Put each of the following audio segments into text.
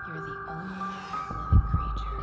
You're the only living creature.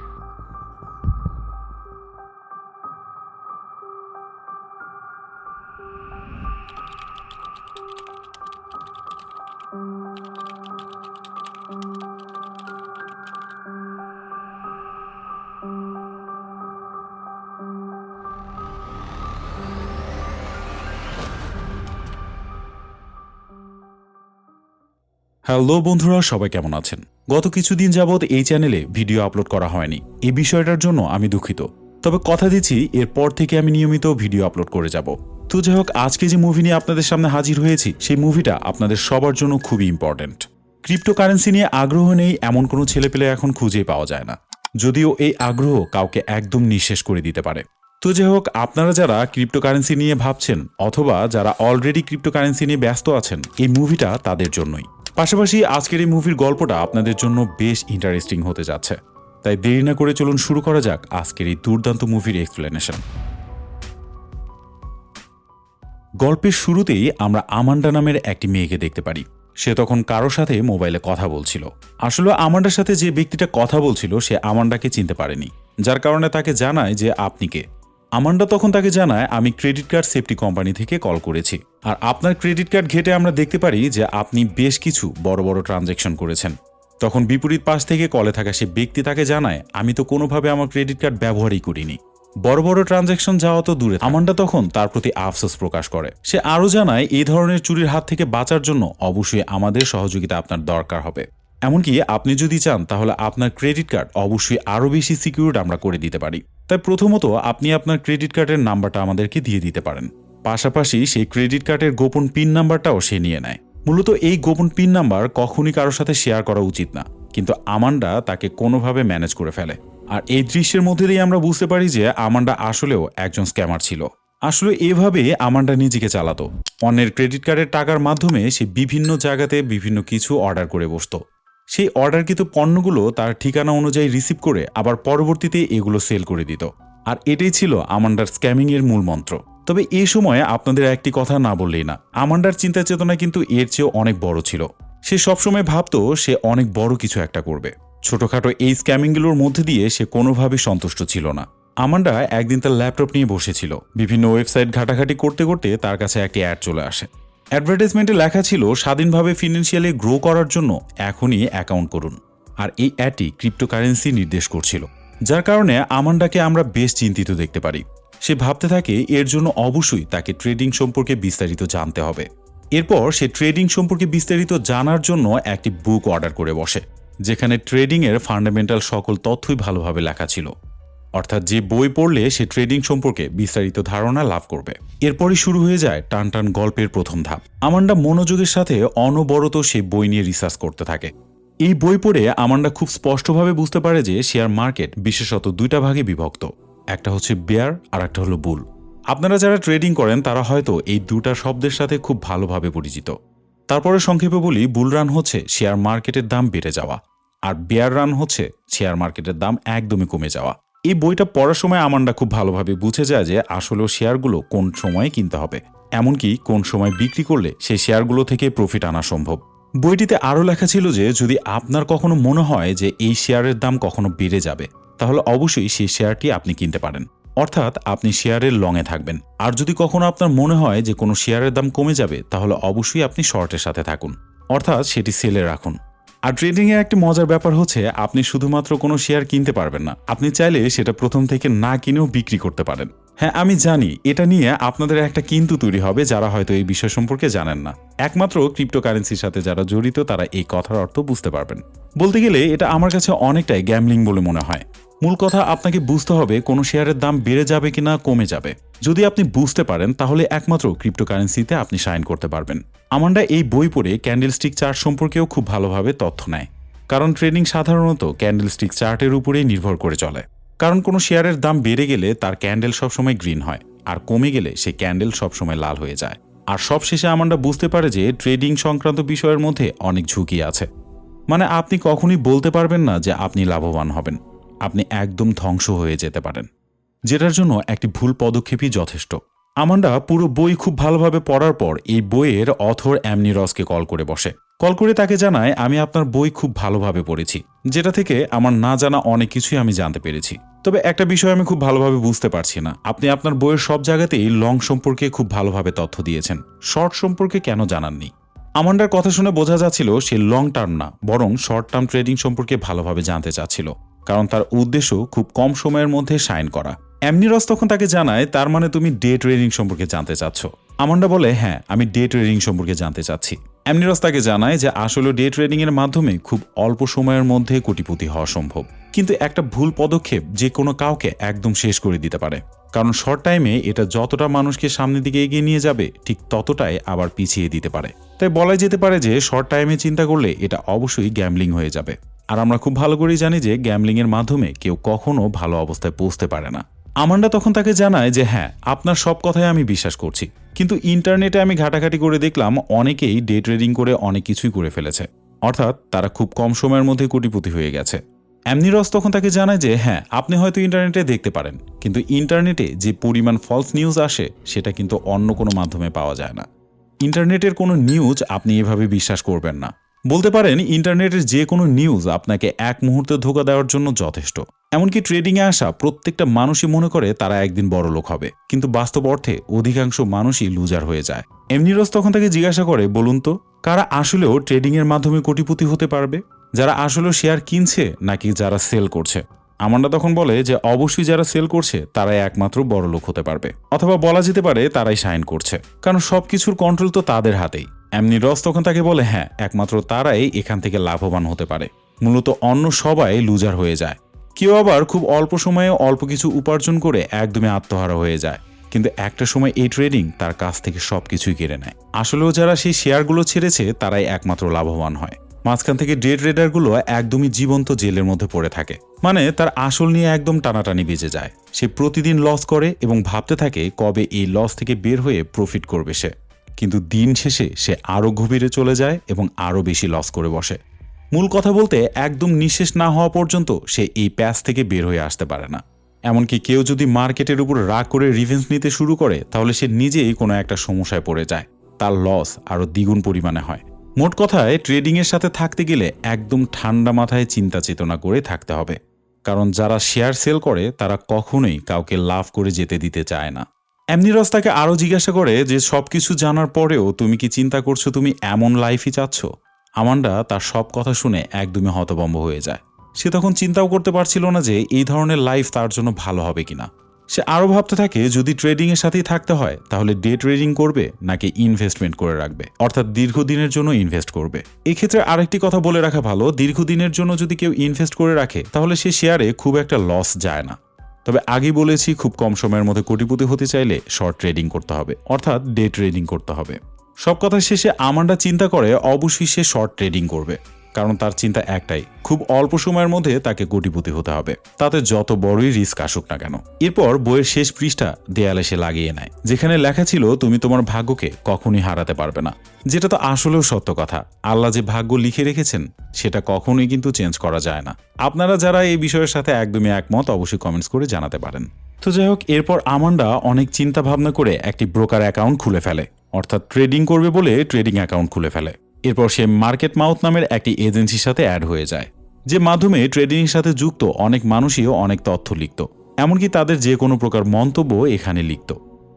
Hello বন্ধুরা, সবাই কেমন আছেন? গত কিছুদিন যাবৎ এই চ্যানেলে ভিডিও আপলোড করা হয়নি। এই বিষয়টার জন্য আমি দুঃখিত, তবে কথা দিচ্ছি এরপর থেকে আমি নিয়মিত ভিডিও আপলোড করে যাব। তো যাই হোক, আজকে যে মুভি নিয়ে আপনাদের সামনে হাজির হয়েছি সেই মুভিটা আপনাদের সবার জন্য খুবই ইম্পর্ট্যান্ট। ক্রিপ্টোকারেন্সি নিয়ে আগ্রহ নেই এমন কোনো ছেলেপেলে এখন খুঁজেই পাওয়া যায় না, যদিও এই আগ্রহ কাউকে একদম নিঃশেষ করে দিতে পারে। তো যাই হোক, আপনারা যারা ক্রিপ্টোকারেন্সি নিয়ে ভাবছেন অথবা যারা অলরেডি ক্রিপ্টোকারেন্সি নিয়ে ব্যস্ত আছেন, এই মুভিটা তাদের জন্যই। পাশাপাশি আজকের এই মুভির গল্পটা আপনাদের জন্য বেশ ইন্টারেস্টিং হতে যাচ্ছে, তাই দেরি না করে চলুন শুরু করা যাক আজকের এই দুর্দান্ত মুভির এক্সপ্লেনেশন। গল্পের শুরুতেই আমরা আমান্ডা নামের একটি মেয়েকে দেখতে পারি। সে তখন কারোর সাথে মোবাইলে কথা বলছিল। আসলে আমান্ডার সাথে যে ব্যক্তিটা কথা বলছিল সে আমান্ডাকে চিনতে পারেনি, যার কারণে তাকে জানায় যে আপনি কে। আমান্ডা তখন তাকে জানায়, আমি ক্রেডিট কার্ড সেফটি কোম্পানি থেকে কল করেছি, আর আপনার ক্রেডিট কার্ড ঘেটে আমরা দেখতে পারি যে আপনি বেশ কিছু বড় বড় ট্রানজ্যাকশন করেছেন। তখন বিপরীত পাশ থেকে কলে থাকা সে ব্যক্তি তাকে জানায়, আমি তো কোনোভাবে আমার ক্রেডিট কার্ড ব্যবহারই করিনি। বড় বড় ট্রানজ্যাকশন যাওয়া তো দূরে, আমান্ডা তখন তার প্রতি আফসোস প্রকাশ করে। সে আরও জানায়, এই ধরনের চুরির হাত থেকে বাঁচার জন্য অবশ্যই আমাদের সহযোগিতা আপনার দরকার হবে। এমনকি আপনি যদি চান তাহলে আপনার ক্রেডিট কার্ড অবশ্যই আরও বেশি সিকিউরড আমরা করে দিতে পারি। তাই প্রথমত আপনি আপনার ক্রেডিট কার্ডের নাম্বারটা আমাদেরকে দিয়ে দিতে পারেন। পাশাপাশি সেই ক্রেডিট কার্ডের গোপন পিন নাম্বারটাও সে নিয়ে নেয়। মূলত এই গোপন পিন নাম্বার কখনই কারোর সাথে শেয়ার করা উচিত না, কিন্তু আমান্ডা তাকে কোনোভাবে ম্যানেজ করে ফেলে। আর এই দৃশ্যের মধ্যে দিয়ে আমরা বুঝতে পারি যে আমান্ডা আসলেও একজন স্ক্যামার ছিল। আসলে এভাবে আমান্ডা নিজেকে চালাতো। অন্যের ক্রেডিট কার্ডের টাকার মাধ্যমে সে বিভিন্ন জায়গাতে বিভিন্ন কিছু অর্ডার করে বসতো। সেই অর্ডারকৃত পণ্যগুলো তার ঠিকানা অনুযায়ী রিসিভ করে আবার পরবর্তীতে এগুলো সেল করে দিত। আর এটাই ছিল আমান্ডার স্ক্যামিং এর মূল মন্ত্র। তবে এই সময়ে আপনাদের একটি কথা না বললেই না, আমান্ডার চিন্তা চেতনা কিন্তু এর চেয়েও অনেক বড় ছিল। সে সবসময় ভাবতো সে অনেক বড় কিছু একটা করবে। ছোটখাটো এই স্ক্যামিংগুলোর মধ্যে দিয়ে সে কোনোভাবেই সন্তুষ্ট ছিল না। আমান্ডা একদিন তার ল্যাপটপ নিয়ে বসেছিল। বিভিন্ন ওয়েবসাইট ঘাটাঘাটি করতে করতে তার কাছে একটি অ্যাড চলে আসে। অ্যাডভার্টাইজমেন্টে লেখা ছিল, স্বাধীনভাবে ফিনান্সিয়ালি গ্রো করার জন্য এখনই অ্যাকাউন্ট করুন। আর এই অ্যাডটি ক্রিপ্টোকারেন্সি নির্দেশ করছিল, যার কারণে আমান্ডাকে আমরা বেশ চিন্তিত দেখতে পারি। সে ভাবতে থাকে এর জন্য অবশ্যই তাকে ট্রেডিং সম্পর্কে বিস্তারিত জানতে হবে। এরপর সে ট্রেডিং সম্পর্কে বিস্তারিত জানার জন্য একটি বুক অর্ডার করে বসে, যেখানে ট্রেডিংয়ের ফান্ডামেন্টাল সকল তথ্যই ভালোভাবে লেখা ছিল। অর্থাৎ যে বই পড়লে সে ট্রেডিং সম্পর্কে বিস্তারিত ধারণা লাভ করবে। এরপরই শুরু হয়ে যায় টান টান গল্পের প্রথম ধাপ। আমান্ডা মনোযোগের সাথে অনবরত সে বই নিয়ে রিসার্চ করতে থাকে। এই বই পড়ে আমান্ডা খুব স্পষ্টভাবে বুঝতে পারে যে শেয়ার মার্কেট বিশেষত দুইটা ভাগে বিভক্ত, একটা হচ্ছে বেয়ার আর একটা হলো বুল। আপনারা যারা ট্রেডিং করেন তারা হয়তো এই দুটা শব্দের সাথে খুব ভালোভাবে পরিচিত। তারপরে সংক্ষেপে বলি, বুল রান হচ্ছে শেয়ার মার্কেটের দাম বেড়ে যাওয়া, আর বেয়ার রান হচ্ছে শেয়ার মার্কেটের দাম একদমই কমে যাওয়া। এই বইটা পড়ার সময় আমান্ডা খুব ভালোভাবে বুঝে যায় যে আসলেও শেয়ারগুলো কোন সময়ে কিনতে হবে, এমনকি কোন সময় বিক্রি করলে সেই শেয়ারগুলো থেকে প্রফিট আনা সম্ভব। বইটিতে আরও লেখা ছিল যে যদি আপনার কখনো মনে হয় যে এই শেয়ারের দাম কখনো বেড়ে যাবে, তাহলে অবশ্যই সেই শেয়ারটি আপনি কিনতে পারেন, অর্থাৎ আপনি শেয়ারের লংয়ে থাকবেন। আর যদি কখনো আপনার মনে হয় যে কোনো শেয়ারের দাম কমে যাবে, তাহলে অবশ্যই আপনি শর্টের সাথে থাকুন, অর্থাৎ সেটি সেলে রাখুন। আর ট্রেডিংয়ের একটি মজার ব্যাপার হচ্ছে আপনি শুধুমাত্র কোনো শেয়ার কিনতে পারবেন না, আপনি চাইলে সেটা প্রথম থেকে না কিনেও বিক্রি করতে পারেন। হ্যাঁ, আমি জানি এটা নিয়ে আপনাদের একটা কিন্তু তৈরি হবে যারা হয়তো এই বিষয় সম্পর্কে জানেন না। একমাত্র ক্রিপ্টোকারেন্সির সাথে যারা জড়িত তারা এই কথার অর্থ বুঝতে পারবেন। বলতে গেলে এটা আমার কাছে অনেকটাই গ্যামলিং বলে মনে হয়। মূল কথা, আপনাকে বুঝতে হবে কোনো শেয়ারের দাম বেড়ে যাবে কিনা কমে যাবে। যদি আপনি বুঝতে পারেন তাহলে একমাত্র ক্রিপ্টোকারেন্সিতে আপনি সাইন করতে পারবেন। আমান্ডা এই বই পড়ে ক্যান্ডেলস্টিক চার্ট সম্পর্কেও খুব ভালোভাবে তথ্য নেয়, কারণ ট্রেডিং সাধারণত ক্যান্ডেলস্টিক চার্টের উপরেই নির্ভর করে চলে। কারণ কোনো শেয়ারের দাম বেড়ে গেলে তার ক্যান্ডেল সবসময় গ্রিন হয়, আর কমে গেলে সেই ক্যান্ডেল সবসময় লাল হয়ে যায়। আর সবশেষে আমান্ডা বুঝতে পারে যে ট্রেডিং সংক্রান্ত বিষয়ের মধ্যে অনেক ঝুঁকি আছে। মানে আপনি কখনোই বলতে পারবেন না যে আপনি লাভবান হবেন, আপনি একদম ধ্বংস হয়ে যেতে পারেন, যেটার জন্য একটি ভুল পদক্ষেপই যথেষ্ট। আমান্ডা পুরো বই খুব ভালোভাবে পড়ার পর এই বইয়ের অথর অ্যামনি রসকে কল করে বসে। কল করে তাকে জানায়, আমি আপনার বই খুব ভালোভাবে পড়েছি, যেটা থেকে আমার না জানা অনেক কিছুই আমি জানতে পেরেছি। তবে একটা বিষয় আমি খুব ভালোভাবে বুঝতে পারছি না, আপনি আপনার বইয়ের সব জায়গাতেই লং সম্পর্কে খুব ভালোভাবে তথ্য দিয়েছেন, শর্ট সম্পর্কে কেন জানাননি? আমান্ডার কথা শুনে বোঝা যাচ্ছিল সে লং টার্ম না, বরং শর্ট টার্ম ট্রেডিং সম্পর্কে ভালোভাবে জানতে চাচ্ছিল, কারণ তার উদ্দেশ্য খুব কম সময়ের মধ্যে শাইন করা। এমনি রস তখন তাকে জানায়, তার মানে তুমি ডে ট্রেডিং সম্পর্কে জানতে চাচ্ছ? আমান্ডা বলে, হ্যাঁ, আমি ডে ট্রেডিং সম্পর্কে জানতে চাচ্ছি। এমনি রস তাকে জানায় যে আসলে ডে ট্রেডিং এর মাধ্যমে খুব অল্প সময়ের মধ্যে কোটিপতি হওয়া সম্ভব, কিন্তু একটা ভুল পদক্ষেপ যে কোনো কাউকে একদম শেষ করে দিতে পারে। কারণ শর্ট টাইমে এটা যতটা মানুষকে সামনের দিকে এগিয়ে নিয়ে যাবে, ঠিক ততটাই আবার পিছিয়ে দিতে পারে। তাই বলাই যেতে পারে যে শর্ট টাইমে চিন্তা করলে এটা অবশ্যই গ্যাম্বলিং হয়ে যাবে। আর আমরা খুব ভালো করেই জানি যে গ্যাম্বলিং এর মাধ্যমে কেউ কখনো ভালো অবস্থায় পৌঁছতে পারে না। আমান্ডা তখন তাকে জানায় যে হ্যাঁ, আপনার সব কথাই আমি বিশ্বাস করছি, কিন্তু ইন্টারনেটে আমি ঘাটাঘাটি করে দেখলাম অনেকেই ডে ট্রেডিং করে অনেক কিছুই করে ফেলেছে, অর্থাৎ তারা খুব কম সময়ের মধ্যে কোটিপতি হয়ে গেছে। এমনি রস তখন তাকে জানায় যে হ্যাঁ, আপনি হয়তো ইন্টারনেটে দেখতে পারেন, কিন্তু ইন্টারনেটে যে পরিমাণ ফলস নিউজ আসে সেটা কিন্তু অন্য কোনো মাধ্যমে পাওয়া যায় না। ইন্টারনেটের কোনো নিউজ আপনি এভাবে বিশ্বাস করবেন না। বলতে পারেন ইন্টারনেটের যে কোনো নিউজ আপনাকে এক মুহূর্তে ধোঁকা দেওয়ার জন্য যথেষ্ট। এমনকি ট্রেডিংয়ে আসা প্রত্যেকটা মানুষই মনে করে তারা একদিন বড়লোক হবে, কিন্তু বাস্তব অর্থে অধিকাংশ মানুষই লুজার হয়ে যায়। এমনি রস তখন তাকে জিজ্ঞাসা করে, বলুন তো, কারা আসলেও ট্রেডিংয়ের মাধ্যমে কোটিপতি হতে পারবে? যারা আসলে শেয়ার কিনছে নাকি যারা সেল করছে? আমান্ডা তখন বলে যে অবশ্যই যারা সেল করছে তারাই একমাত্র বড়লোক হতে পারবে, অথবা বলা যেতে পারে তারাই শাইন করছে, কারণ সবকিছুর কন্ট্রোল তো তাদের হাতেই। এমনি রস তখন তাকে বলে, হ্যাঁ, একমাত্র তারাই এখান থেকে লাভবান হতে পারে, মূলত অন্য সবাই লুজার হয়ে যায়। কেউ আবার খুব অল্প সময়ে অল্প কিছু উপার্জন করে একদমই আত্মহারা হয়ে যায়, কিন্তু একটা সময় এই ট্রেডিং তার কাছ থেকে সবকিছুই কেড়ে নেয়। আসলেও যারা সেই শেয়ারগুলো ছেড়েছে তারাই একমাত্র লাভবান হয়। মাঝখান থেকে ডে ট্রেডারগুলো একদমই জীবন্ত জেলের মধ্যে পড়ে থাকে, মানে তার আসল নিয়ে একদম টানাটানি বেজে যায়। সে প্রতিদিন লস করে এবং ভাবতে থাকে কবে এই লস থেকে বের হয়ে প্রফিট করবে সে, কিন্তু দিন শেষে সে আরও গভীরে চলে যায় এবং আরও বেশি লস করে বসে। মূল কথা বলতে একদম নিঃশেষ না হওয়া পর্যন্ত সে এই প্যাচ থেকে বের হয়ে আসতে পারে না। এমনকি কেউ যদি মার্কেটের উপর রাগ করে রিভেঞ্জ নিতে শুরু করে, তাহলে সে নিজেই কোনো একটা সমস্যায় পড়ে যায়, তার লস আরও দ্বিগুণ পরিমাণে হয়। মোট কথায় ট্রেডিংয়ের সাথে থাকতে গেলে একদম ঠান্ডা মাথায় চিন্তা চেতনা করে থাকতে হবে, কারণ যারা শেয়ার সেল করে তারা কখনোই কাউকে লাভ করে যেতে দিতে চায় না। এমনি রস তাকে আরও জিজ্ঞাসা করে যে সবকিছু জানার পরেও তুমি কি চিন্তা করছো তুমি এমন লাইফই চাচ্ছ? আমান্ডা তার সব কথা শুনে একদমই হতভম্ব হয়ে যায়। সে তখন চিন্তাও করতে পারছিল না যে এই ধরনের লাইফ তার জন্য ভালো হবে কিনা। সে আরও ভাবতে থাকে যদি ট্রেডিংয়ের সাথেই থাকতে হয় তাহলে ডে ট্রেডিং করবে নাকি ইনভেস্টমেন্ট করে রাখবে, অর্থাৎ দীর্ঘদিনের জন্য ইনভেস্ট করবে। এক্ষেত্রে আরেকটি কথা বলে রাখা ভালো, দীর্ঘদিনের জন্য যদি কেউ ইনভেস্ট করে রাখে তাহলে সে শেয়ারে খুব একটা লস যায় না। তবে আগেই বলেছি, খুব কম সময়ের মধ্যে কোটিপতি হতে চাইলে শর্ট ট্রেডিং করতে হবে, অর্থাৎ ডে ট্রেডিং করতে হবে। সব কথা শেষে আমান্ডা চিন্তা করে অবশ্যই সে শর্ট ট্রেডিং করবে, কারণ তার চিন্তা একটাই, খুব অল্প সময়ের মধ্যে তাকে কোটিপতি হতে হবে, তাতে যত বড়ই রিস্ক আসুক না কেন। এরপর বইয়ের শেষ পৃষ্ঠা দেয়ালে সে লাগিয়ে নেয়, যেখানে লেখা ছিল তুমি তোমার ভাগ্যকে কখনোই হারাতে পারবে না। যেটা তো আসলেও সত্য কথা, আল্লাহ যে ভাগ্য লিখে রেখেছেন সেটা কখনোই কিন্তু চেঞ্জ করা যায় না। আপনারা যারা এই বিষয়ের সাথে একদমই একমত অবশ্যই কমেন্টস করে জানাতে পারেন। তো যাই হোক, এরপর আমান্ডা অনেক চিন্তা ভাবনা করে একটি ব্রোকার অ্যাকাউন্ট খুলে ফেলে, অর্থাৎ ট্রেডিং করবে বলে ট্রেডিং অ্যাকাউন্ট খুলে ফেলে। এরপর সে মার্কেট মাউথ নামের একটি এজেন্সির সাথে অ্যাড হয়ে যায়, যে মাধ্যমে ট্রেডিংয়ের সাথে যুক্ত অনেক মানুষই অনেক তথ্য লিখত, এমনকি তাদের যে কোনো প্রকার মন্তব্য এখানে লিখত,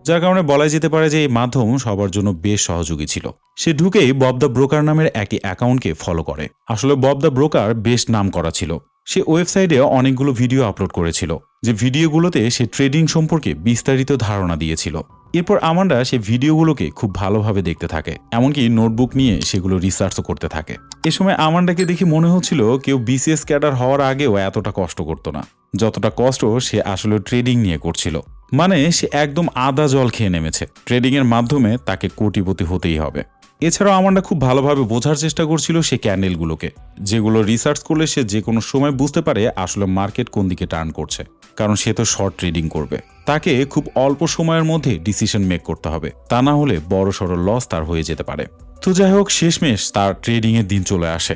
যার কারণে বলা যেতে পারে যে এই মাধ্যম সবার জন্য বেশ সহযোগী ছিল। সে ঢুকেই বব দ্য ব্রোকার নামের একটি অ্যাকাউন্টকে ফলো করে। আসলে বব দ্য ব্রোকার বেশ নাম করা ছিল। সে ওয়েবসাইটে অনেকগুলো ভিডিও আপলোড করেছিল, যে ভিডিওগুলোতে সে ট্রেডিং সম্পর্কে বিস্তারিত ধারণা দিয়েছিল। এরপর আমান্ডা সে ভিডিওগুলোকে খুব ভালোভাবে দেখতে থাকে, এমনকি নোটবুক নিয়ে সেগুলো রিসার্চও করতে থাকে। এ সময় আমান্ডাকে দেখে মনে হচ্ছিল কেউ বিসিএস ক্যাডার হওয়ার আগেও এতটা কষ্ট করতো না, যতটা কষ্ট সে আসলে ট্রেডিং নিয়ে করছিল। মানে সে একদম আদা জল খেয়ে নেমেছে, ট্রেডিংয়ের মাধ্যমে তাকে কোটিপতি হতেই হবে। এছাড়াও আমান্ডা খুব ভালোভাবে বোঝার চেষ্টা করছিল সে ক্যান্ডেলগুলোকে, যেগুলো রিসার্চ করলে সে যে কোনো সময় বুঝতে পারে আসলে মার্কেট কোন দিকে টার্ন করছে, কারণ সে তো শর্ট ট্রেডিং করবে। তাকে খুব অল্প সময়ের মধ্যে ডিসিশন মেক করতে হবে, তা না হলে বড় সড় লস তার হয়ে যেতে পারে। তো যাই হোক, শেষমেশ তার ট্রেডিংয়ের দিন চলে আসে।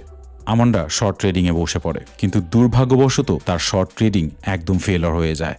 আমান্ডা শর্ট ট্রেডিংয়ে বসে পড়ে, কিন্তু দুর্ভাগ্যবশত তার শর্ট ট্রেডিং একদম ফেলার হয়ে যায়।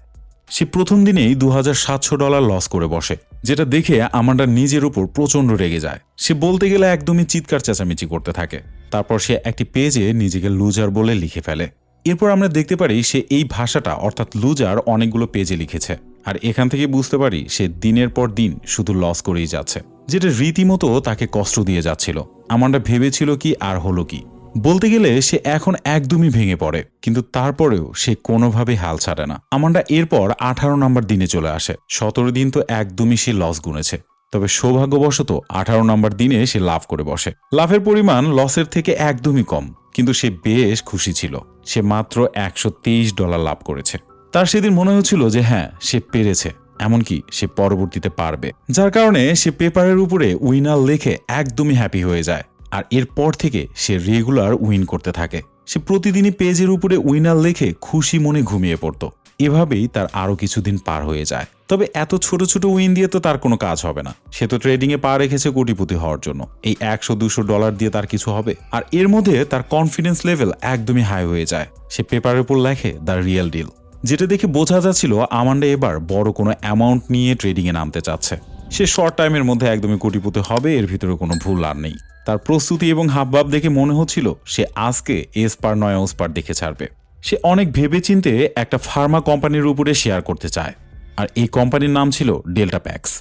সে প্রথম দিনেই $2700 লস করে বসে। যেটা দেখে আমান্ডা নিজের উপর প্রচণ্ড রেগে যায়। সে বলতে গেলে একদমই চিৎকার চেঁচামেচি করতে থাকে। তারপর সে একটি পেজে নিজেকে লুজার বলে লিখে ফেলে। এরপর আমরা দেখতে পারি সে এই ভাষাটা অর্থাৎ লুজার অনেকগুলো পেজে লিখেছে। আর এখান থেকে বুঝতে পারি সে দিনের পর দিন শুধু লস করেই যাচ্ছে, যেটা রীতিমতো তাকে কষ্ট দিয়ে যাচ্ছিল। আমান্ডা ভেবেছিল কি আর হলো কি, বলতে গেলে সে এখন একদমই ভেঙে পড়ে, কিন্তু তারপরেও সে কোনোভাবে হাল ছাড়ে না। আমান্ডা এরপর 18 নম্বর দিনে চলে আসে। 17 দিন তো একদমই সে লস গুনেছে, তবে সৌভাগ্যবশত 18 নম্বর দিনে সে লাভ করে বসে। লাভের পরিমাণ লসের থেকে একদমই কম, কিন্তু সে বেশ খুশি ছিল। সে মাত্র $123 লাভ করেছে। তার সেদিন মনে হচ্ছিল যে হ্যাঁ, সে পেরেছে, এমনকি সে পরবর্তীতে পারবে। যার কারণে সে পেপারের উপরে উইনার লিখে একদমই হ্যাপি হয়ে যায়। আর এরপর থেকে সে রেগুলার উইন করতে থাকে। সে প্রতিদিনই পেজের উপরে উইনার লিখে খুশি মনে ঘুমিয়ে পড়তো। এভাবেই তার আরও কিছুদিন পার হয়ে যায়। তবে এত ছোট ছোট উইন দিয়ে তো তার কোনো কাজ হবে না। সে তো ট্রেডিংয়ে পা রেখেছে কোটিপতি হওয়ার জন্য। এই $100-200 দিয়ে তার কিছু হবে? আর এর মধ্যে তার কনফিডেন্স লেভেল একদমই হাই হয়ে যায়। সে পেপারের উপর লেখে দ্য রিয়েল ডিল, যেটা দেখে বোঝা যাচ্ছিল আমান্ডা এবার বড় কোনো অ্যামাউন্ট নিয়ে ট্রেডিংয়ে নামতে চাচ্ছে। সে শর্ট টাইমের মধ্যে একদমই কোটিপতি হবে, এর ভিতরে কোনো ভুল আর নেই। তার প্রস্তুতি এবং হাবভাব দেখে মনে হচ্ছিল সে আজকে এসপার নয় ওসপার দেখে ছাড়বে। সে অনেক ভেবেচিন্তে একটা ফার্মা কোম্পানির উপরে শেয়ার করতে চায়, আর এই কোম্পানির নাম ছিল ডেল্টা প্যাক্স।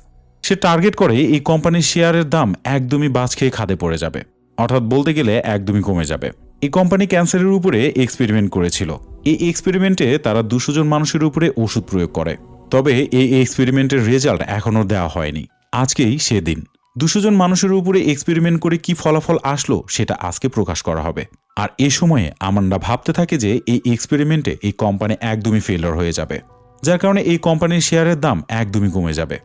সে টার্গেট করে এই কোম্পানির শেয়ারের দাম একদমই বাজ খেয়ে খাদে পড়ে যাবে, অর্থাৎ বলতে গেলে একদমই কমে যাবে। এই কোম্পানি ক্যান্সারের উপরে এক্সপেরিমেন্ট করেছিল। এই এক্সপেরিমেন্টে তারা 200 জন মানুষের উপরে ওষুধ প্রয়োগ করে। তবে এই এক্সপেরিমেন্টের রেজাল্ট এখনও দেওয়া হয়নি। আজকেই সেদিন 200 জন মানুষের উপরে এক্সপেরিমেন্ট করে কি ফলাফল আসলো সেটা আজকে প্রকাশ করা হবে। আর এ সময়ে আমান্ডা ভাবতে থাকে যে এই এক্সপেরিমেন্টে এই কোম্পানি একদমই ফেলিওর হয়ে যাবে, যার কারণে এই কোম্পানির শেয়ারের দাম একদমই কমে যাবে।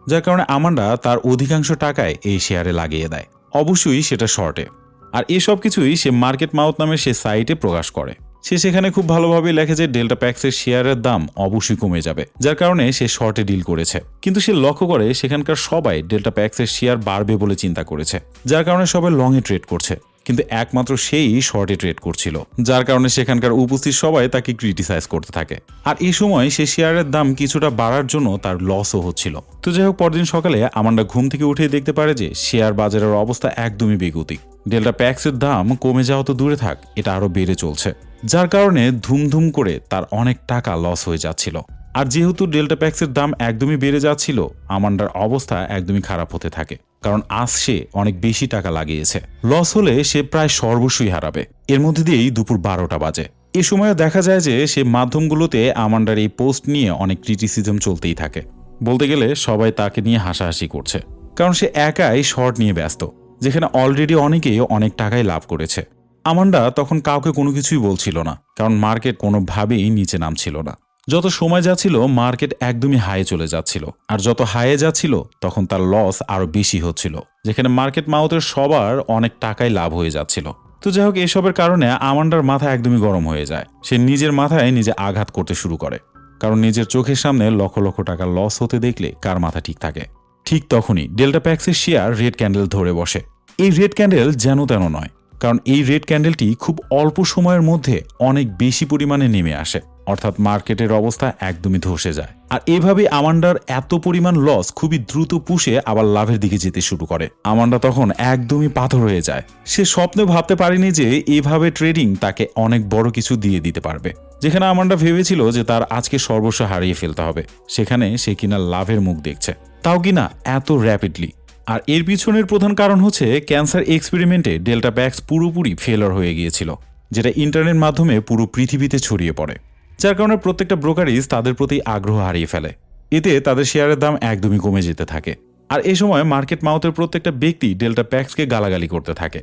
যার কারণে আমান্ডা তার অধিকাংশ টাকায় এই শেয়ারে লাগিয়ে দেয়, অবশ্যই সেটা শর্টে। আর এসব কিছুই সে মার্কেট মাউথ নামের সে সাইটে প্রকাশ করে। সে সেখানে খুব ভালোভাবে লেখে যে ডেল্টা প্যাক্সের শেয়ারের দাম অবশ্যই কমে যাবে, যার কারণে সে শর্টে ডিল করেছে। কিন্তু সে লক্ষ্য করে সেখানকার সবাই ডেল্টা প্যাক্সের শেয়ার বাড়বে বলে চিন্তা করেছে, যার কারণে সবাই লংয়ে ট্রেড করছে, কিন্তু একমাত্র সেই শর্টে ট্রেড করছিল। যার কারণে সেখানকার উপস্থিত সবাই তাকে ক্রিটিসাইজ করতে থাকে। আর এই সময় সে শেয়ারের দাম কিছুটা বাড়ার জন্য তার লসও হচ্ছিল। তো যাই হোক, পরদিন সকালে আমান্ডা ঘুম থেকে উঠে দেখতে পারে যে শেয়ার বাজারের অবস্থা একদমই বেগতিক। ডেল্টা প্যাক্সের দাম কমে যাওয়া তো দূরে থাক, এটা আরো বেড়ে চলছে, যার কারণে ধুমধুম করে তার অনেক টাকা লস হয়ে যাচ্ছিল। আর যেহেতু ডেল্টা প্যাক্সের দাম একদমই বেড়ে যাচ্ছিল, আমান্ডার অবস্থা একদমই খারাপ হতে থাকে, কারণ আজ সে অনেক বেশি টাকা লাগিয়েছে। লস হলে সে প্রায় সর্বস্বই হারাবে। এর মধ্যে দিয়েই দুপুর 12টা বাজে। এ সময় দেখা যায় যে সে মাধ্যমগুলোতে আমান্ডার এই পোস্ট নিয়ে অনেক ক্রিটিসিজম চলতেই থাকে। বলতে গেলে সবাই তাকে নিয়ে হাসাহাসি করছে, কারণ সে একাই শর্ট নিয়ে ব্যস্ত, যেখানে অলরেডি অনেকেই অনেক টাকাই লাভ করেছে। আমান্ডা তখন কাউকে কোনো কিছুই বলছিল না, কারণ মার্কেট কোনোভাবেই নিচে নামছিল না। যত সময় যাচ্ছিল মার্কেট একদমই হাইয়ে চলে যাচ্ছিল, আর যত হাইয়ে যাচ্ছিল তখন তার লস আরো বেশি হচ্ছিল, যেখানে মার্কেট মাউথের সবার অনেক টাকাই লাভ হয়ে যাচ্ছিল। তো যাই হোক, এসবের কারণে আমান্ডার মাথা একদমই গরম হয়ে যায়। সে নিজের মাথায় নিজে আঘাত করতে শুরু করে, কারণ নিজের চোখের সামনে লক্ষ লক্ষ টাকা লস হতে দেখলে কার মাথা ঠিক থাকে। ঠিক তখনই ডেল্টা প্যাক্সের শেয়ার রেড ক্যান্ডেল ধরে বসে। এই রেড ক্যান্ডেল যেন তেন নয়, কারণ এই রেড ক্যান্ডেলটি খুব অল্প সময়ের মধ্যে অনেক বেশি পরিমাণে নেমে আসে, অর্থাৎ মার্কেটের অবস্থা একদমই ধসে যায়। আর এভাবে আমান্ডার এত পরিমাণ লস খুবই দ্রুত পুষে আবার লাভের দিকে যেতে শুরু করে। আমান্ডা তখন একদমই পাথর হয়ে যায়। সে স্বপ্নে ভাবতে পারেনি যে এইভাবে ট্রেডিং তাকে অনেক বড় কিছু দিয়ে দিতে পারবে। যেখানে আমান্ডা ভেবেছিল যে তার আজকে সর্বস্ব হারিয়ে ফেলতে হবে, সেখানে সে কিনা লাভের মুখ দেখছে, তাও কিনা এত র্যাপিডলি। আর এর পিছনের প্রধান কারণ হচ্ছে ক্যান্সার এক্সপেরিমেন্টে ডেল্টা প্যাক্স পুরোপুরি ফেলার হয়ে গিয়েছিল, যেটা ইন্টারনেট মাধ্যমে পুরো পৃথিবীতে ছড়িয়ে পড়ে, যার কারণে প্রত্যেকটা ব্রোকারেজ তাদের প্রতি আগ্রহ হারিয়ে ফেলে। এতে তাদের শেয়ারের দাম একদমই কমে যেতে থাকে। আর এই সময় মার্কেট মাউথের প্রত্যেকটা ব্যক্তি ডেল্টা প্যাক্সকে গালাগালি করতে থাকে।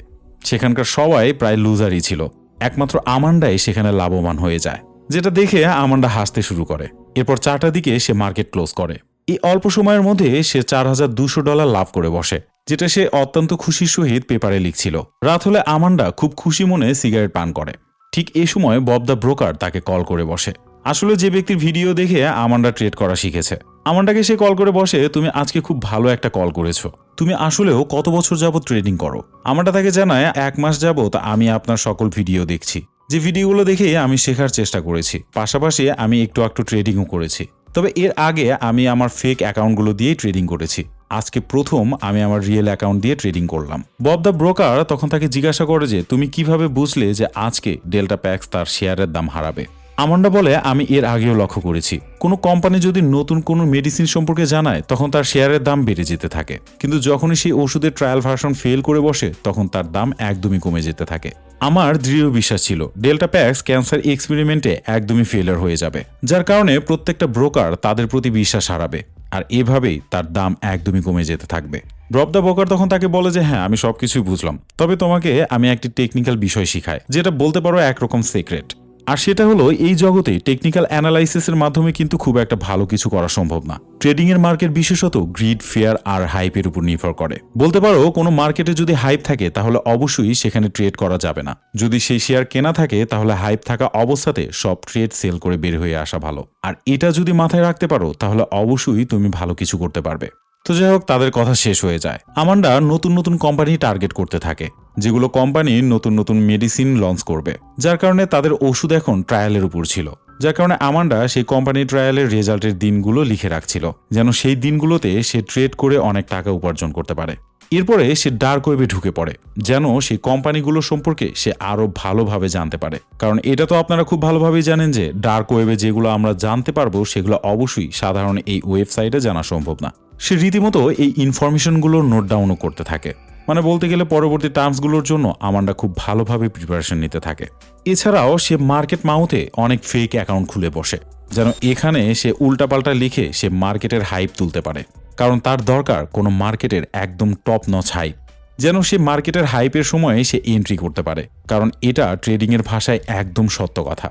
সেখানকার সবাই প্রায় লুজারই ছিল, একমাত্র আমান্ডাই সেখানে লাভবান হয়ে যায়, যেটা দেখে আমান্ডা হাসতে শুরু করে। এরপর 4টার দিকে সে মার্কেট ক্লোজ করে। এই অল্প সময়ের মধ্যে সে $4200 লাভ করে বসে, যেটা সে অত্যন্ত খুশির সহিত পেপারে লিখছিল। রাত হলে আমান্ডা খুব খুশি মনে সিগারেট পান করে। ঠিক এই সময় বব দ্য ব্রোকার তাকে কল করে বসে। আসলে যে ব্যক্তির ভিডিও দেখে আমান্ডা ট্রেড করা শিখেছে। আমান্ডাকে সে কল করে বসে, তুমি আজকে খুব ভালো একটা কল করেছো, তুমি আসলেও কত বছর যাবত ট্রেডিং করো? আমান্ডা তাকে জানায়, 1 মাস যাবত আমি আপনার সকল ভিডিও দেখছি, যে ভিডিওগুলো দেখে আমি শেখার চেষ্টা করেছি, পাশাপাশি আমি একটু ট্রেডিংও করেছি। তবে এর আগে আমি আমার ফেক অ্যাকাউন্টগুলো দিয়েই ট্রেডিং করেছি। আজকে প্রথম আমি আমার রিয়েল অ্যাকাউন্ট দিয়ে ট্রেডিং করলাম। বব দ্য ব্রোকার তখন তাকে জিজ্ঞাসা করে যে তুমি কিভাবে বুঝলে যে আজকে ডেল্টা প্যাক্স তার শেয়ারের দাম হারাবে। আমান্ডা বলে আমি এর আগেও লক্ষ্য করেছি কোনো কোম্পানি যদি নতুন কোনো মেডিসিন সম্পর্কে জানায় তখন তার শেয়ারের দাম বেড়ে যেতে থাকে, কিন্তু যখনই সেই ওষুধের ট্রায়াল ভার্সন ফেল করে বসে তখন তার দাম একদমই কমে যেতে থাকে। আমার দৃঢ় বিশ্বাস ছিল ডেল্টা প্যাক্স ক্যান্সার এক্সপেরিমেন্টে একদমই ফেলার হয়ে যাবে, যার কারণে প্রত্যেকটা ব্রোকার তাদের প্রতি বিশ্বাস হারাবে আর এভাবেই তার দাম একদমই কমে যেতে থাকবে। বব দ্য ব্রোকার তখন তাকে বলে যে হ্যাঁ আমি সবকিছুই বুঝলাম, তবে তোমাকে আমি একটি টেকনিক্যাল বিষয় শিখাই যেটা বলতে পারো একরকম সিক্রেট। আর সেটা হলো এই জগতে টেকনিক্যাল অ্যানালাইসিসের মাধ্যমে কিন্তু খুব একটা ভালো কিছু করা সম্ভব না। ট্রেডিং এর মার্কেট বিশেষত গ্রিড, ফেয়ার আর হাইপের উপর নির্ভর করে। বলতে পারো কোনো মার্কেটে যদি হাইপ থাকে তাহলে অবশ্যই সেখানে ট্রেড করা যাবে না। যদি সেই শেয়ার কেনা থাকে তাহলে হাইপ থাকা অবস্থাতে সব ট্রেড সেল করে বের হয়ে আসা ভালো। আর এটা যদি মাথায় রাখতে পারো তাহলে অবশ্যই তুমি ভালো কিছু করতে পারবে। তো যাই হোক, তাদের কথা শেষ হয়ে যায়। আমান্ডা নতুন নতুন কোম্পানি টার্গেট করতে থাকে, যেগুলো কোম্পানি নতুন নতুন মেডিসিন লঞ্চ করবে, যার কারণে তাদের ওষুধ এখন ট্রায়ালের উপর ছিল। যার কারণে আমান্ডা সেই কোম্পানি ট্রায়ালের রেজাল্টের দিনগুলো লিখে রাখছিল, যেন সেই দিনগুলোতে সে ট্রেড করে অনেক টাকা উপার্জন করতে পারে। এরপরে সে ডার্ক ওয়েবে ঢুকে পড়ে, যেন সেই কোম্পানিগুলো সম্পর্কে সে আরো ভালোভাবে জানতে পারে। কারণ এটা তো আপনারা খুব ভালোভাবেই জানেন যে ডার্ক ওয়েবে যেগুলো আমরা জানতে পারবো সেগুলো অবশ্যই সাধারণ এই ওয়েবসাইটে জানা সম্ভব না। সে রীতিমতো এই ইনফরমেশনগুলো নোট ডাউনও করতে থাকে, মানে বলতে গেলে পরবর্তী টার্মসগুলোর জন্য আমান্ডা খুব ভালোভাবে প্রিপারেশন নিতে থাকে। এছাড়াও সে মার্কেট মাউথে অনেক ফেক অ্যাকাউন্ট খুলে বসে, যেন এখানে সে উল্টাপাল্টা লিখে সে মার্কেটের হাইপ তুলতে পারে। কারণ তার দরকার কোনো মার্কেটের একদম টপ নচ হাইপ, যেন সে মার্কেটের হাইপের সময়ে সে এন্ট্রি করতে পারে। কারণ এটা ট্রেডিংয়ের ভাষায় একদম সত্য কথা,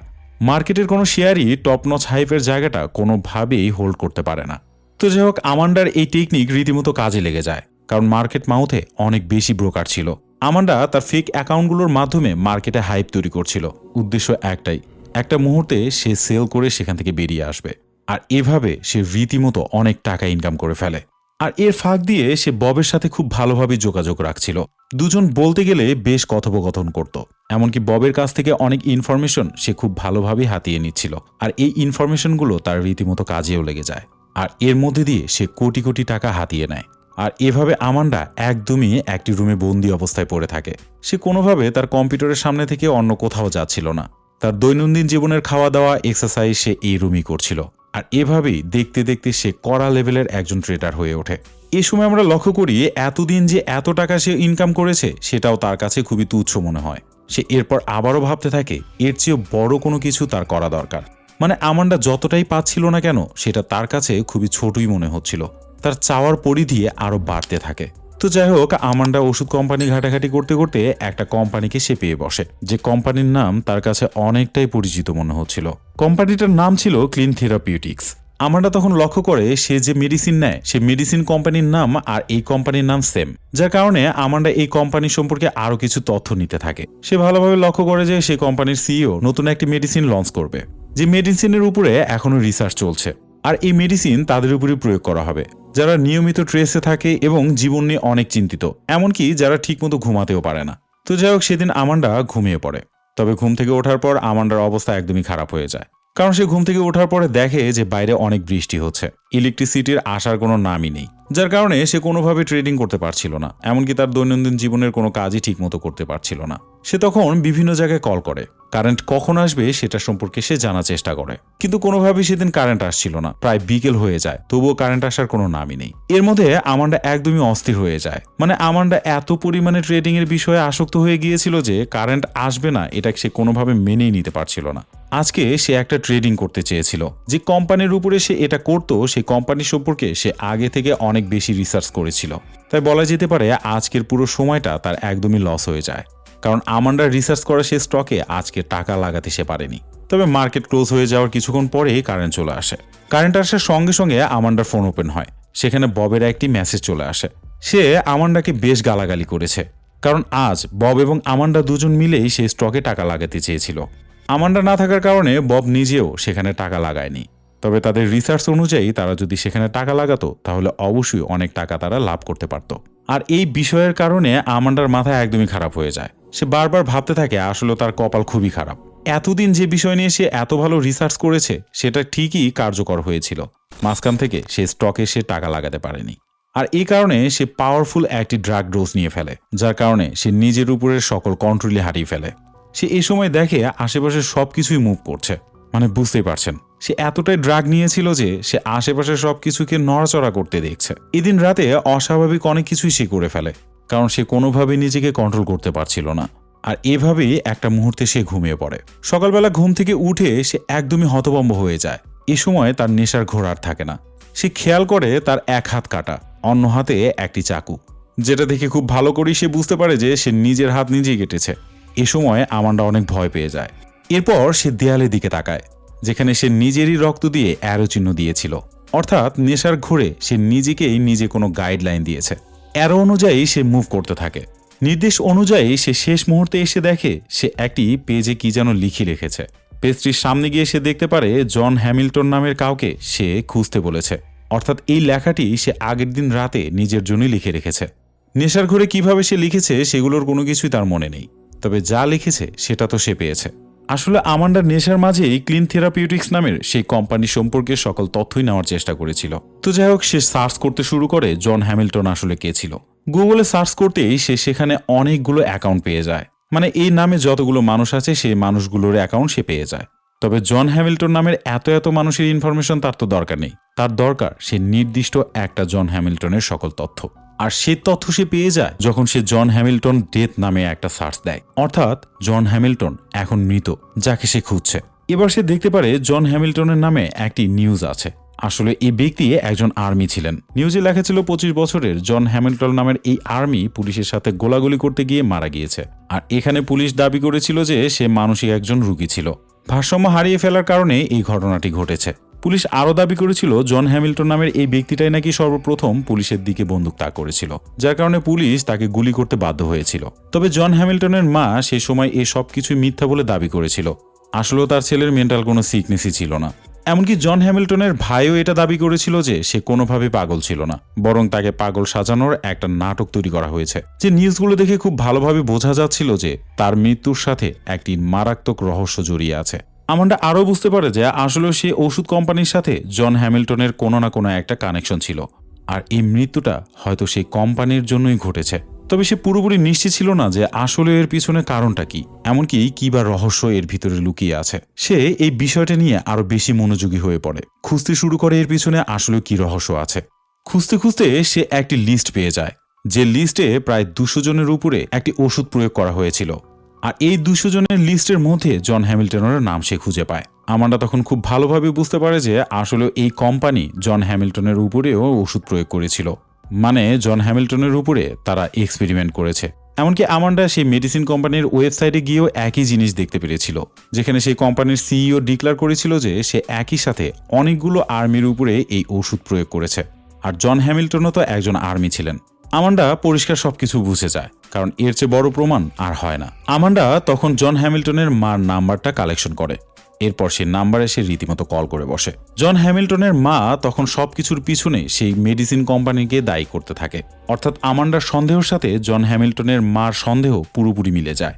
মার্কেটের কোনো শেয়ারই টপ নচ হাইপের জায়গাটা কোনোভাবেই হোল্ড করতে পারে না। তো যাই হোক, আমান্ডার এই টেকনিক রীতিমতো কাজে লেগে যায়, কারণ মার্কেট মাউথে অনেক বেশি ব্রোকার ছিল। আমান্ডা তার ফেক অ্যাকাউন্টগুলোর মাধ্যমে মার্কেটে হাইপ তৈরি করছিল, উদ্দেশ্য একটাই, একটা মুহূর্তে সে সেল করে সেখান থেকে বেরিয়ে আসবে। আর এভাবে সে রীতিমতো অনেক টাকা ইনকাম করে ফেলে। আর এর ফাঁক দিয়ে সে ববের সাথে খুব ভালোভাবে যোগাযোগ রাখছিল, দুজন বলতে গেলে বেশ কথোপকথন করত। এমনকি ববের কাছ থেকে অনেক ইনফরমেশন সে খুব ভালোভাবে হাতিয়ে নিচ্ছিল, আর এই ইনফরমেশনগুলো তার রীতিমতো কাজেও লেগে যায়। আর এর মধ্যে দিয়ে সে কোটি কোটি টাকা হাতিয়ে নেয়। আর এভাবে আমান্ডা একদমই একটি রুমে বন্দি অবস্থায় পড়ে থাকে। সে কোনোভাবে তার কম্পিউটারের সামনে থেকে অন্য কোথাও যাচ্ছিল না। তার দৈনন্দিন জীবনের খাওয়া দাওয়া, এক্সারসাইজ সে এই রুমই করছিল। আর এভাবেই দেখতে দেখতে সে কড়া লেভেলের একজন ট্রেডার হয়ে ওঠে। এই সময় আমরা লক্ষ্য করি এতদিন যে এত টাকা সে ইনকাম করেছে সেটাও তার কাছে খুবই তুচ্ছ মনে হয়। সে এরপর আবারও ভাবতে থাকে এর চেয়েও বড় কোনো কিছু তার করা দরকার। মানে আমান্ডা যতটাই পাচ্ছিল না কেন সেটা তার কাছে খুবই ছোটই মনে হচ্ছিল। তার চাওয়ার পরিধি আরো বাড়তে থাকে। তো যাই হোক, আমান্ডা ওষুধ কোম্পানি ঘাটাঘাটি করতে করতে একটা কোম্পানিকে সে পেয়ে বসে, যে কোম্পানির নাম তার কাছে অনেকটাই পরিচিত মনে হচ্ছিল। কোম্পানিটার নাম ছিল ক্লিন থেরাপিউটিক্স। আমান্ডা তখন লক্ষ্য করে সে যে মেডিসিন নেয় সে মেডিসিন কোম্পানির নাম আর এই কোম্পানির নাম সেম, যার কারণে আমান্ডা এই কোম্পানি সম্পর্কে আরো কিছু তথ্য নিতে থাকে। সে ভালোভাবে লক্ষ্য করে যে সেই কোম্পানির সিইও নতুন একটি মেডিসিন লঞ্চ করবে, যে মেডিসিনের উপরে এখনো রিসার্চ চলছে। আর এই মেডিসিন তাদের উপরে প্রয়োগ করা হবে যারা নিয়মিত ট্রেসে থাকে এবং জীবন নিয়ে অনেক চিন্তিত, এমনকি যারা ঠিকমতো ঘুমাতেও পারে না। তো যাই হোক, সেদিন আমান্ডা ঘুমিয়ে পড়ে। তবে ঘুম থেকে ওঠার পর আমান্ডার অবস্থা একদমই খারাপ হয়ে যায়, কারণ সে ঘুম থেকে ওঠার পরে দেখে যে বাইরে অনেক বৃষ্টি হচ্ছে, ইলেকট্রিসিটির আসার কোনো নামই নেই, যার কারণে সে কোনোভাবে ট্রেডিং করতে পারছিল না, এমনকি তার দৈনন্দিন জীবনের কোনো কাজই ঠিকমতো করতে পারছিল না। সে তখন বিভিন্ন জায়গায় কল করে, কারেন্ট কখন আসবে সেটা সম্পর্কে সে জানার চেষ্টা করে, কিন্তু কোনোভাবেই সেদিন কারেন্ট আসছিল না। প্রায় বিকেল হয়ে যায়, তবুও কারেন্ট আসার কোনো নামই নেই। এর মধ্যে আমান্ডা একদমই অস্থির হয়ে যায়। মানে আমান্ডা এত পরিমাণে ট্রেডিং এর বিষয়ে আসক্ত হয়ে গিয়েছিল যে কারেন্ট আসবে না এটা সে কোনোভাবে মেনেই নিতে পারছিল না। আজকে সে একটা ট্রেডিং করতে চেয়েছিল, যে কোম্পানির উপরে সে এটা করত সেই কোম্পানি সম্পর্কে সে আগে থেকে অনেক বেশি রিসার্চ করেছিল। তাই বলা যেতে পারে আজকের পুরো সময়টা তার একদমই লস হয়ে যায়, কারণ আমান্ডার রিসার্চ করা সে স্টকে আজকে টাকা লাগাতে সে পারেনি। তবে মার্কেট ক্লোজ হয়ে যাওয়ার কিছুক্ষণ পরেই কারেন্ট চলে আসে। কারেন্ট আসার সঙ্গে সঙ্গে আমান্ডার ফোন ওপেন হয়, সেখানে ববের একটি মেসেজ চলে আসে। সে আমান্ডাকে বেশ গালাগালি করেছে, কারণ আজ বব এবং আমান্ডা দুজন মিলেই সেই স্টকে টাকা লাগাতে চেয়েছিল। আমান্ডা না থাকার কারণে বব নিজেও সেখানে টাকা লাগায়নি। তবে তাদের রিসার্চ অনুযায়ী তারা যদি সেখানে টাকা লাগাতো তাহলে অবশ্যই অনেক টাকা তারা লাভ করতে পারত। আর এই বিষয়ের কারণে আমান্ডার মাথা একদমই খারাপ হয়ে যায়। সে বারবার ভাবতে থাকে আসলে তার কপাল খুবই খারাপ। এতদিন যে বিষয় নিয়ে সে এত ভালো রিসার্চ করেছে সেটা ঠিকই কার্যকর হয়েছিল, মাঝখান থেকে সে স্টকে সে টাকা লাগাতে পারেনি। আর এই কারণে সে পাওয়ারফুল একটি ড্রাগ ডোজ নিয়ে ফেলে, যার কারণে সে নিজের উপরের সকল কন্ট্রোলই হারিয়ে ফেলে। সে এই সময় দেখে আশেপাশে সবকিছুই মুভ করছে, মানে বুঝতেই পারছেন সে এতটাই ড্রাগ নিয়েছিল যে সে আশেপাশে সবকিছুকে নড়াচড়া করতে দেখছে। এদিন রাতে অস্বাভাবিক অনেক কিছুই সে করে ফেলে, কারণ সে কোনোভাবেই নিজেকে কন্ট্রোল করতে পারছিল না। আর এভাবেই একটা মুহূর্তে সে ঘুমিয়ে পড়ে। সকালবেলা ঘুম থেকে উঠে সে একদমই হতভম্ব হয়ে যায়। এ সময় তার নেশার ঘোর আর থাকে না। সে খেয়াল করে তার এক হাত কাটা, অন্য হাতে একটি চাকু, যেটা দেখে খুব ভালো করেই সে বুঝতে পারে যে সে নিজের হাত নিজেই কেটেছে। এ সময় আমান্ডা অনেক ভয় পেয়ে যায়। এরপর সে দেয়ালের দিকে তাকায়, যেখানে সে নিজেরই রক্ত দিয়ে অ্যারো চিহ্ন দিয়েছিল। অর্থাৎ নেশার ঘোরে সে নিজেকেই নিজে কোনো গাইডলাইন দিয়েছে। অ্যারো অনুযায়ী সে মুভ করতে থাকে। নির্দেশ অনুযায়ী সে শেষ মুহূর্তে এসে দেখে সে একটি পেজে কি যেন লিখে রেখেছে। পেজটির সামনে গিয়ে সে দেখতে পারে জন হ্যামিল্টন নামের কাউকে সে খুঁজতে বলেছে। অর্থাৎ এই লেখাটি সে আগের দিন রাতে নিজের জন্যই লিখে রেখেছে। নেশার ঘোরে কিভাবে সে লিখেছে সেগুলোর কোনো কিছুই তার মনে নেই, তবে যা লিখেছে সেটা তো সে পেয়েছে। আসলে আমান্ডার নেশার মাঝেই ক্লিন থেরাপিউটিক্স নামের সেই কোম্পানি সম্পর্কে সকল তথ্যই নেওয়ার চেষ্টা করেছিল। তো যাই হোক, সে সার্চ করতে শুরু করে জন হ্যামিল্টন আসলে কে ছিল। গুগলে সার্চ করতেই সে সেখানে অনেকগুলো অ্যাকাউন্ট পেয়ে যায়, মানে এই নামে যতগুলো মানুষ আছে সেই মানুষগুলোর অ্যাকাউন্ট সে পেয়ে যায়। তবে জন হ্যামিল্টন নামের এত মানুষের ইনফরমেশন তার তো দরকার নেই। তার দরকার সে নির্দিষ্ট একটা জন হ্যামিল্টনের সকল তথ্য। আর সেই তথ্য সে পেয়ে যায় যখন সে জন হ্যামিল্টন ডেথ নামে একটা সার্চ দেয়। অর্থাৎ জন হ্যামিল্টন এখন মৃত, যাকে সে খুঁজছে। এবার সে দেখতে পারে জন হ্যামিল্টনের নামে একটি নিউজ আছে। আসলে এই ব্যক্তি একজন আর্মি ছিলেন। নিউজে লেখা ছিল 25 বছরের জন হ্যামিল্টন নামের এই আর্মি পুলিশের সাথে গোলাগুলি করতে গিয়ে মারা গিয়েছে। আর এখানে পুলিশ দাবি করেছিল যে সে মানসিক একজন রোগী ছিল। ভারসাম্য হারিয়ে ফেলার কারণে এই ঘটনাটি ঘটেছে। পুলিশ আরও দাবি করেছিল জন হ্যামিল্টন নামের এই ব্যক্তিটাই নাকি সর্বপ্রথম পুলিশের দিকে বন্দুক তাক করেছিল, যার কারণে পুলিশ তাকে গুলি করতে বাধ্য হয়েছিল। তবে জন হ্যামিল্টনের মা সেই সময় এই সব কিছুই মিথ্যা বলে দাবি করেছিল। আসলেও তার ছেলের মেন্টাল কোনো সিকনেসই ছিল না। এমনকি জন হ্যামিল্টনের ভাইও এটা দাবি করেছিল যে সে কোনোভাবে পাগল ছিল না, বরং তাকে পাগল সাজানোর একটা নাটক তৈরি করা হয়েছে। যে নিউজগুলো দেখে খুব ভালোভাবে বোঝা যাচ্ছিল যে তার মৃত্যুর সাথে একটি মারাত্মক রহস্য জড়িয়ে আছে। আমান্ডা আরও বুঝতে পারে যে আসলে সে ওষুধ কোম্পানির সাথে জন হ্যামিল্টনের কোনো না কোনো একটা কানেকশন ছিল, আর এই মৃত্যুটা হয়তো সেই কোম্পানির জন্যই ঘটেছে। তবে সে পুরোপুরি নিশ্চিত ছিল না যে আসলে এর পিছনে কারণটা কি, এমনকি কি বা রহস্য এর ভিতরে লুকিয়ে আছে। সে এই বিষয়টা নিয়ে আরো বেশি মনোযোগী হয়ে পড়ে, খুঁজতে শুরু করে এর পিছনে আসলে কি রহস্য আছে। খুঁজতে খুঁজতে সে একটি লিস্ট পেয়ে যায়, যে লিস্টে প্রায় 200 জনের উপরে একটি ওষুধ প্রয়োগ করা হয়েছিল। আর এই 200 জনের লিস্টের মধ্যে জন হ্যামিল্টনের নাম সে খুঁজে পায়। আমান্ডা তখন খুব ভালোভাবে বুঝতে পারে যে আসলে এই কোম্পানি জন হ্যামিল্টনের উপরেও ওষুধ প্রয়োগ করেছিল, মানে জন হ্যামিল্টনের উপরে তারা এক্সপেরিমেন্ট করেছে। এমনকি আমান্ডা সেই মেডিসিন কোম্পানির ওয়েবসাইটে গিয়েও একই জিনিস দেখতে পেরেছিল, যেখানে সেই কোম্পানির সিইও ডিক্লেয়ার করেছিল যে সে একই সাথে অনেকগুলো আর্মির উপরে এই ওষুধ প্রয়োগ করেছে। আর জন হ্যামিল্টনও তো একজন আর্মি ছিলেন। আমান্ডা পরিষ্কার সবকিছু বুঝে যায়, কারণ এর চেয়ে বড় প্রমাণ আর হয় না। আমান্ডা তখন জন হ্যামিল্টনের মার নাম্বারটা কালেকশন করে। এরপর সে নাম্বারে সে রীতিমতো কল করে বসে। জন হ্যামিল্টনের মা তখন সবকিছুর পিছনে সেই মেডিসিন কোম্পানিকে দায়ী করতে থাকে। অর্থাৎ আমান্ডার সন্দেহের সাথে জন হ্যামিল্টনের মার সন্দেহ পুরোপুরি মিলে যায়।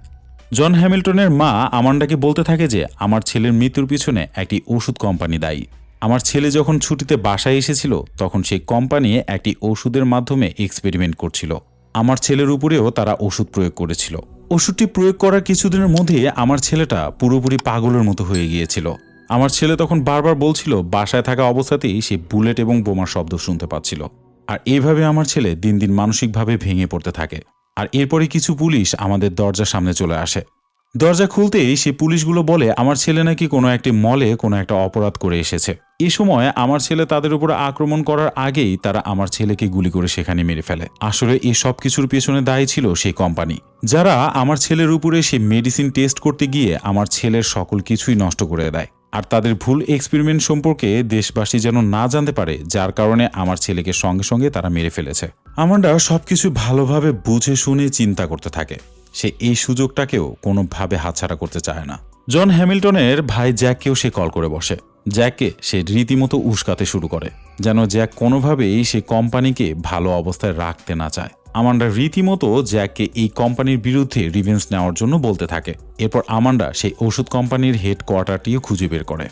জন হ্যামিল্টনের মা আমান্ডাকে বলতে থাকে যে আমার ছেলের মৃত্যুর পিছনে একটি ওষুধ কোম্পানি দায়ী। আমার ছেলে যখন ছুটিতে বাসায় এসেছিল তখন সেই কোম্পানি একটি ওষুধের মাধ্যমে এক্সপেরিমেন্ট করছিল। আমার ছেলের উপরেও তারা ওষুধ প্রয়োগ করেছিল। ওষুধটি প্রয়োগ করার কিছুদিনের মধ্যে আমার ছেলেটা পুরোপুরি পাগলের মতো হয়ে গিয়েছিল। আমার ছেলে তখন বারবার বলছিল বাসায় থাকা অবস্থাতেই সে বুলেট এবং বোমার শব্দ শুনতে পাচ্ছিল। আর এইভাবে আমার ছেলে দিন দিন মানসিকভাবে ভেঙে পড়তে থাকে। আর এরপরে কিছু পুলিশ আমাদের দরজার সামনে চলে আসে। দরজা খুলতেই সে পুলিশগুলো বলে আমার ছেলে নাকি কোনো একটি মলে কোনো একটা অপরাধ করে এসেছে। এ সময় আমার ছেলে তাদের উপর আক্রমণ করার আগেই তারা আমার ছেলেকে গুলি করে সেখানে মেরে ফেলে। আসলে এই সব কিছুর পেছনে দায়ী ছিল সেই কোম্পানি, যারা আমার ছেলের উপরে সেই মেডিসিন টেস্ট করতে গিয়ে আমার ছেলের সকল কিছুই নষ্ট করে দেয়। আর তাদের ভুল এক্সপেরিমেন্ট সম্পর্কে দেশবাসী যেন না জানতে পারে, যার কারণে আমার ছেলেকে সঙ্গে সঙ্গে তারা মেরে ফেলেছে। আমান্ডা সবকিছু ভালোভাবে বুঝে শুনে চিন্তা করতে থাকে। সে এই সুযোগটাকেও কোনোভাবে হাতছাড়া করতে চায় না। জন হ্যামিল্টনের ভাই জ্যাককেও সে কল করে বসে। জ্যাককে সে রীতিমতো উস্কাতে শুরু করে, যেন জ্যাক কোনোভাবেই সে কোম্পানিকে ভালো অবস্থায় রাখতে না চায়। আমান্ডা রীতিমতো জ্যাককে এই কোম্পানির বিরুদ্ধে রিভেঞ্জ নেওয়ার জন্য বলতে থাকে। এরপর আমান্ডা সেই ওষুধ কোম্পানির হেডকোয়ার্টারটিও খুঁজে বের করে।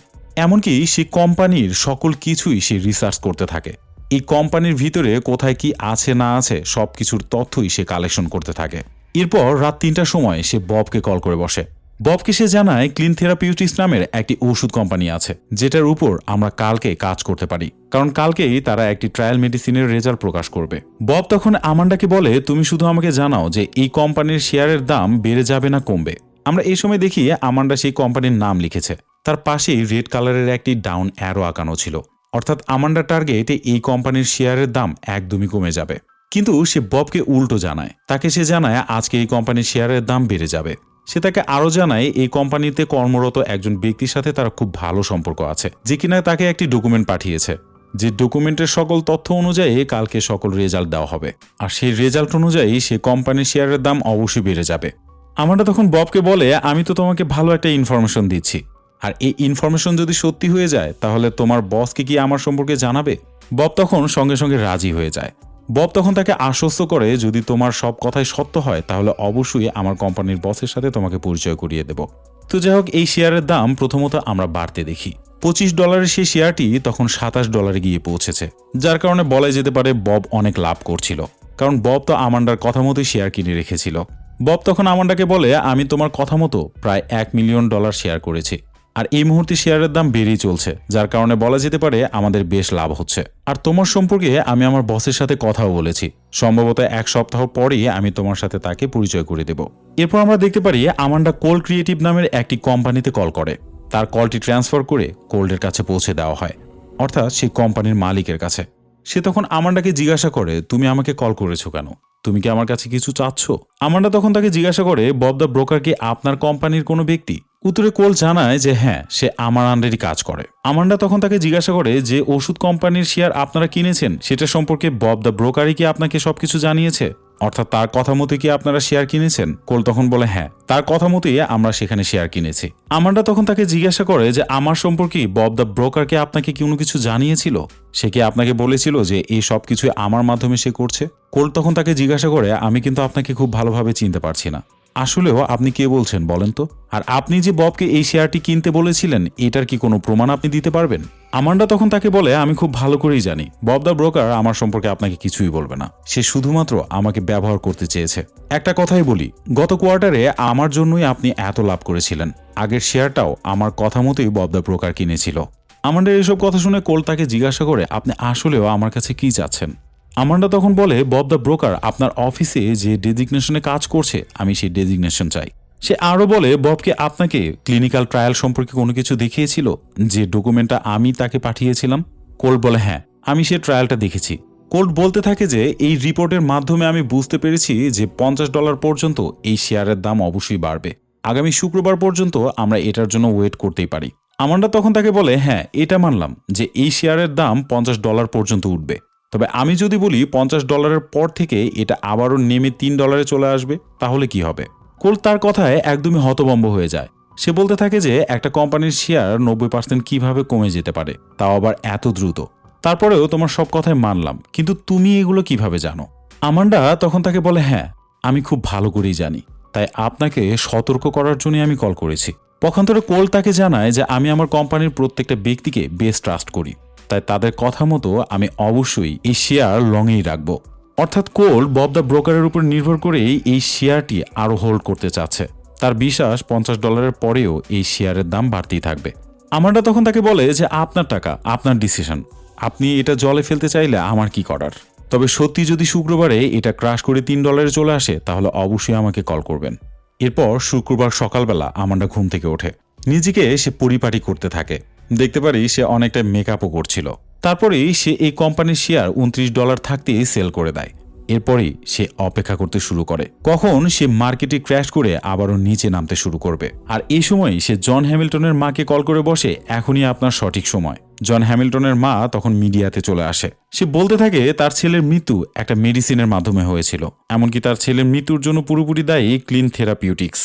এমনকি সেই কোম্পানির সকল কিছুই সে রিসার্চ করতে থাকে। এই কোম্পানির ভিতরে কোথায় কি আছে না আছে সবকিছুর তথ্যই সে কালেকশন করতে থাকে। এরপর রাত ৩টার সময় সে ববকে কল করে বসে। ববকে সে জানায় ক্লিন থেরাপিউটিক্স নামের একটি ওষুধ কোম্পানি আছে, যেটার উপর আমরা কালকে কাজ করতে পারি, কারণ কালকেই তারা একটি ট্রায়াল মেডিসিনের রেজাল্ট প্রকাশ করবে। বব তখন আমান্ডাকে বলে, তুমি শুধু আমাকে জানাও যে এই কোম্পানির শেয়ারের দাম বেড়ে যাবে না কমবে। আমরা এই সময় দেখি আমান্ডা সেই কোম্পানির নাম লিখেছে, তার পাশেই রেড কালারের একটি ডাউন অ্যারো আঁকানো ছিল, অর্থাৎ আমান্ডা টার্গেট এই কোম্পানির শেয়ারের দাম একদমই কমে যাবে। কিন্তু সে ববকে উল্টো জানায়, তাকে সে জানায় আজকে এই কোম্পানির শেয়ারের দাম বেড়ে যাবে। সে তাকে আরও জানায় এই কোম্পানিতে কর্মরত একজন ব্যক্তির সাথে তার খুব ভালো সম্পর্ক আছে, যে কিনা তাকে একটি ডকুমেন্ট পাঠিয়েছে, যে ডকুমেন্টের সকল তথ্য অনুযায়ী কালকে সকল রেজাল্ট দেওয়া হবে, আর সেই রেজাল্ট অনুযায়ী সে কোম্পানির শেয়ারের দাম অবশ্যই বেড়ে যাবে। আমান্ডা তখন ববকে বলে, আমি তো তোমাকে ভালো একটা ইনফরমেশন দিচ্ছি, আর এই ইনফরমেশন যদি সত্যি হয়ে যায় তাহলে তোমার বসকে কি আমার সম্পর্কে জানাবে? বব তখন সঙ্গে সঙ্গে রাজি হয়ে যায়। বব তখন তাকে আশ্বস্ত করে, যদি তোমার সব কথাই সত্য হয় তাহলে অবশ্যই আমার কোম্পানির বসের সাথে তোমাকে পরিচয় করিয়ে দেব। তো যাই হোক, এই শেয়ারের দাম প্রথমত আমরা বাড়তে দেখি। $25 সেই শেয়ারটি তখন $27 গিয়ে পৌঁছেছে, যার কারণে বলা যেতে পারে বব অনেক লাভ করছিল, কারণ বব তো আমান্ডার কথা মতোই শেয়ার কিনে রেখেছিল। বব তখন আমান্ডাকে বলে, আমি তোমার কথা মতো প্রায় $1 মিলিয়ন শেয়ার করেছি, আর এই মুহূর্তে শেয়ারের দাম বেড়েই চলছে, যার কারণে বলা যেতে পারে আমাদের বেশ লাভ হচ্ছে। আর তোমার সম্পর্কে আমি আমার বসের সাথে কথাও বলেছি, সম্ভবত 1 সপ্তাহ পরেই আমি তোমার সাথে তাকে পরিচয় করে দেব। এরপর আমরা দেখতে পারি আমান্ডা কোল্ড ক্রিয়েটিভ নামের একটি কোম্পানিতে কল করে। তার কলটি ট্রান্সফার করে কোল্ডের কাছে পৌঁছে দেওয়া হয়, অর্থাৎ সেই কোম্পানির মালিকের কাছে। সে তখন আমান্ডাকে জিজ্ঞাসা করে, তুমি আমাকে কল করেছো কেন? তুমি কি আমার কাছে কিছু চাচ্ছ? আমান্ডা তখন তাকে জিজ্ঞাসা করে, বব দ্য ব্রোকার কি আপনার কোম্পানির কোনো ব্যক্তি? উত্তরে কোল জানায় যে হ্যাঁ, সে আমার আন্ডারই কাজ করে। আমান্ডা তখন তাকে জিজ্ঞাসা করে, যে ওষুধ কোম্পানির শেয়ার আপনারা কিনেছেন সেটা সম্পর্কে বব দ্য ব্রোকারই কি আপনাকে সবকিছু জানিয়েছে? অর্থাৎ তার কথা মতো কি আপনারা শেয়ার কিনেছেন? কোল তখন বলে হ্যাঁ, তার কথা মতোই আমরা সেখানে শেয়ার কিনেছি। আমান্ডা তখন তাকে জিজ্ঞাসা করে যে আমার সম্পর্কে বব দ্য ব্রোকারকে আপনাকে কোনো কিছু জানিয়েছিল? সে কি আপনাকে বলেছিল যে এই সব কিছুই আমার মাধ্যমে সে করছে? কোল তখন তাকে জিজ্ঞাসা করে, আমি কিন্তু আপনাকে খুব ভালোভাবে চিনতে পারছি না, আসলেও আপনি কে বলছেন বলেন তো? আর আপনি যে ববকে এই শেয়ারটি কিনতে বলেছিলেন, এটার কি কোনো প্রমাণ আপনি দিতে পারবেন? আমান্ডা তখন তাকে বলে, আমি খুব ভালো করেই জানি বব দ্য ব্রোকার আমার সম্পর্কে আপনাকে কিছুই বলবে না, সে শুধুমাত্র আমাকে ব্যবহার করতে চেয়েছে। একটা কথাই বলি, গত কোয়ার্টারে আমার জন্যই আপনি এত লাভ করেছিলেন, আগের শেয়ারটাও আমার কথা মতোই বব দ্য ব্রোকার কিনেছিল। আমান্ডার এসব কথা শুনে কোল তাকে জিজ্ঞাসা করে, আপনি আসলেও আমার কাছে কি চাচ্ছেন? আমান্ডা তখন বলে, বব দ্য ব্রোকার আপনার অফিসে যে ডেজিগনেশনে কাজ করছে, আমি সেই ডেজিগনেশন চাই। সে আরও বলে, ববকে আপনাকে ক্লিনিক্যাল ট্রায়াল সম্পর্কে কোনো কিছু দেখিয়েছিল, যে ডকুমেন্টটা আমি তাকে পাঠিয়েছিলাম? কোল্ড বলে হ্যাঁ, আমি সেই ট্রায়ালটা দেখেছি। কোল্ড বলতে থাকে যে এই রিপোর্টের মাধ্যমে আমি বুঝতে পেরেছি যে $50 পর্যন্ত এই শেয়ারের দাম অবশ্যই বাড়বে। আগামী শুক্রবার পর্যন্ত আমরা এটার জন্য ওয়েট করতেই পারি। আমান্ডা তখন তাকে বলে, হ্যাঁ, এটা মানলাম যে এই শেয়ারের দাম $50 পর্যন্ত উঠবে, তবে আমি যদি বলি $50 পর থেকে এটা আবারও নেমে $3 চলে আসবে, তাহলে কি হবে? কোল তার কথায় একদমই হতভম্ব হয়ে যায়। সে বলতে থাকে যে একটা কোম্পানির শেয়ার 90% কিভাবে কমে যেতে পারে, তাও আবার এত দ্রুত। তারপরেও তোমার সব কথাই মানলাম, কিন্তু তুমি এগুলো কিভাবে জানো? আমান্ডা তখন তাকে বলে, হ্যাঁ, আমি খুব ভালো করেই জানি, তাই আপনাকে সতর্ক করার জন্য আমি কল করেছি। পক্ষান্তরে কোল তাকে জানায় যে আমি আমার কোম্পানির প্রত্যেকটা ব্যক্তিকে বেশ ট্রাস্ট করি, তাই তাদের কথা মতো আমি অবশ্যই এই শেয়ার লংয়েই রাখবো। অর্থাৎ কোল বব দ্য ব্রোকারের উপর নির্ভর করেই এই শেয়ারটি আরও হোল্ড করতে চাচ্ছে। তার বিশ্বাস $50 পরেও এই শেয়ারের দাম বাড়তেই থাকবে। আমান্ডা তখন তাকে বলে যে আপনার টাকা, আপনার ডিসিশন, আপনি এটা জলে ফেলতে চাইলে আমার কি করার? তবে সত্যি যদি শুক্রবারে এটা ক্রাশ করে $3 চলে আসে তাহলে অবশ্যই আমাকে কল করবেন। এরপর শুক্রবার সকালবেলা আমান্ডা ঘুম থেকে ওঠে, নিজেকে সে পরিপাটি করতে থাকে। দেখতে পারি সে অনেকটা মেকআপও করছিল। তারপরেই সে এই কোম্পানির শেয়ার $29 থাকতেই সেল করে দেয়। এরপরেই সে অপেক্ষা করতে শুরু করে কখন সে মার্কেটে ক্র্যাশ করে আবারও নিচে নামতে শুরু করবে। আর এই সময় সে জন হ্যামিল্টনের মাকে কল করে বসে, এখনই আপনার সঠিক সময়। জন হ্যামিল্টনের মা তখন মিডিয়াতে চলে আসে। সে বলতে থাকে তার ছেলের মৃত্যু একটা মেডিসিনের মাধ্যমে হয়েছিল, এমনকি তার ছেলের মৃত্যুর জন্য পুরোপুরি দায়ী ক্লিন থেরাপিউটিক্স।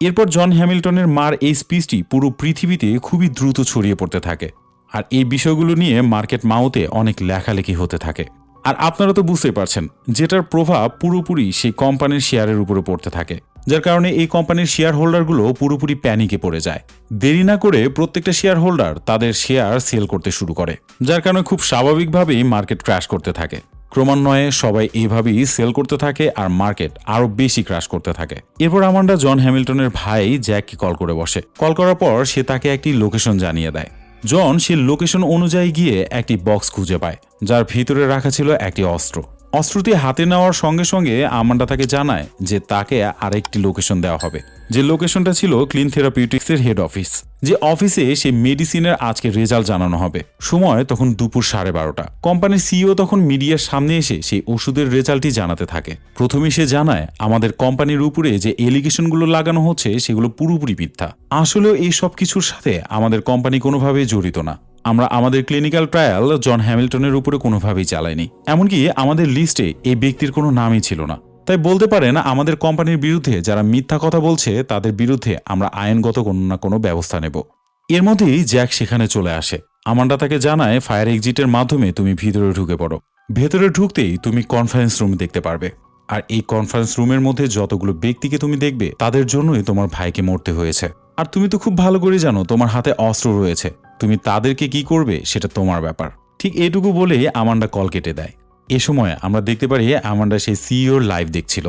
এরপর জন হ্যামিল্টনের মার এই স্পিচটি পুরো পৃথিবীতে খুবই দ্রুত ছড়িয়ে পড়তে থাকে, আর এই বিষয়গুলো নিয়ে মার্কেট মাউথে অনেক লেখালেখি হতে থাকে। আর আপনারা তো বুঝতেই পারছেন যেটার প্রভাব পুরোপুরি সেই কোম্পানির শেয়ারের উপরে পড়তে থাকে, যার কারণে এই কোম্পানির শেয়ার হোল্ডারগুলো পুরোপুরি প্যানিকে পড়ে যায়। দেরি না করে প্রত্যেকটা শেয়ার হোল্ডার তাদের শেয়ার সেল করতে শুরু করে, যার কারণে খুব স্বাভাবিকভাবেই মার্কেট ক্র্যাশ করতে থাকে। ক্রমান্বয়ে সবাই এইভাবেই সেল করতে থাকে আর মার্কেট আরো বেশি ক্র্যাশ করতে থাকে। এরপর আমান্ডা জন হ্যামিল্টনের ভাই জ্যাককে কল করে বসে। কল করার পর সে তাকে একটি লোকেশন জানিয়ে দেয়। জন সে লোকেশন অনুযায়ী গিয়ে একটি বক্স খুঁজে পায়, যার ভিতরে রাখা ছিল একটি অস্ত্র। অস্ত্রটি হাতে নেওয়ার সঙ্গে সঙ্গে আমান্ডা তাকে জানায় যে তাকে আরেকটি লোকেশন দেওয়া হবে, যে লোকেশনটা ছিল ক্লিন থেরাপিউটিক্সের হেড অফিস, যে অফিসে সে মেডিসিনের আজকে রেজাল্ট জানানো হবে। সময় তখন দুপুর 12:30। কোম্পানির সিইও তখন মিডিয়ার সামনে এসে সেই ওষুধের রেজাল্টটি জানাতে থাকে। প্রথমে সে জানায় আমাদের কোম্পানির উপরে যে এলিগেশনগুলো লাগানো হচ্ছে সেগুলো পুরোপুরি মিথ্যা। আসলেও এই সব কিছুর সাথে আমাদের কোম্পানি কোনোভাবেই জড়িত না। আমরা আমাদের ক্লিনিক্যাল ট্রায়াল জন হ্যামিল্টনের উপরে কোনোভাবেই চালাইনি, এমনকি আমাদের লিস্টে এই ব্যক্তির কোনো নামই ছিল না। তাই বলতে পারেন আমাদের কোম্পানির বিরুদ্ধে যারা মিথ্যা কথা বলছে তাদের বিরুদ্ধে আমরা আইনগত কোনো না কোনো ব্যবস্থা নেব। এর মধ্যেই জ্যাক সেখানে চলে আসে। আমান্ডা তাকে জানায় ফায়ার এক্সিটের মাধ্যমে তুমি ভিতরে ঢুকে পড়ো। ভেতরে ঢুকতেই তুমি কনফারেন্স রুম দেখতে পারবে, আর এই কনফারেন্স রুমের মধ্যে যতগুলো ব্যক্তিকে তুমি দেখবে তাদের জন্যই তোমার ভাইকে মরতে হয়েছে। আর তুমি তো খুব ভালো করে জানো তোমার হাতে অস্ত্র রয়েছে, তুমি তাদেরকে কি করবে সেটা তোমার ব্যাপার। ঠিক এটুকু বলেই আমান্ডা কল কেটে দেয়। এ সময় আমরা দেখতে পারি আমান্ডা সেই সিইওর লাইভ দেখছিল,